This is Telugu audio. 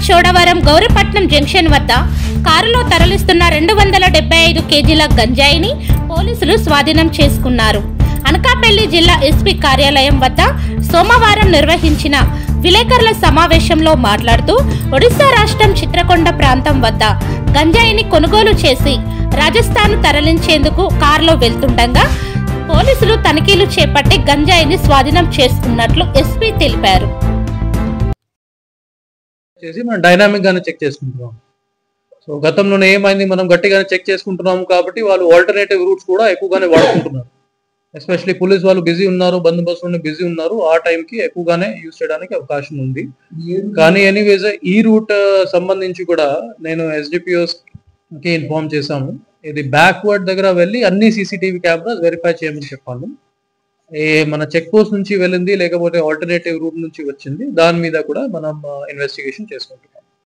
చోడవరం గౌరపట్నం జంక్షన్ వద్ద కారులో తరలిస్తున్న 275 కేజీల గంజాయిని పోలీసులు స్వాధీనం చేసుకున్నారు. అనకాపల్లి జిల్లా ఎస్పీ కార్యాలయం వద్ద సోమవారం నిర్వహించిన విలేకరుల సమావేశంలో మాట్లాడుతూ ఒడిశా రాష్ట్రం చిత్రకొండ ప్రాంతం వద్ద గంజాయిని కొనుగోలు చేసి రాజస్థాన్ తరలించేందుకు కారులో వెళ్తుండగా పోలీసులు తనిఖీలు చేపట్టి గంజాయిని స్వాధీనం చేసుకున్నట్లు ఎస్పీ తెలిపారు. మనం డైనామిక్ గానే చెక్ చేసుకుంటున్నాం. సో గతంలోనే ఏమైంది, మనం గట్టిగానే చెక్ చేసుకుంటున్నాము కాబట్టి వాళ్ళు ఆల్టర్నేటివ్ రూట్స్ కూడా ఎక్కువగానే వాడుకుంటున్నారు. ఎస్పెషల్లీ పోలీస్ వాళ్ళు బిజీ ఉన్నారు, బందోబస్తు బిజీ ఉన్నారు, ఆ టైంకి ఎక్కువగానే యూజ్ చేయడానికి అవకాశం ఉంది. కానీ ఎనీవేస్ ఈ రూట్ సంబంధించి కూడా నేను ఎస్డిపిఓస్ కి ఇన్ఫార్మ్ చేశాము. ఇది బ్యాక్వర్డ్ దగ్గర వెళ్ళి అన్ని సీసీటీవీ కెమెరాస్ వెరిఫై చేయమని చెప్పాను. మన చెక్ పోస్ట్ నుంచి వెళ్ళింది లేకపోతే ఆల్టర్నేటివ్ రూట్ నుంచి వచ్చింది, దాని మీద కూడా మనం ఇన్వెస్టిగేషన్ చేసుకుంటాం.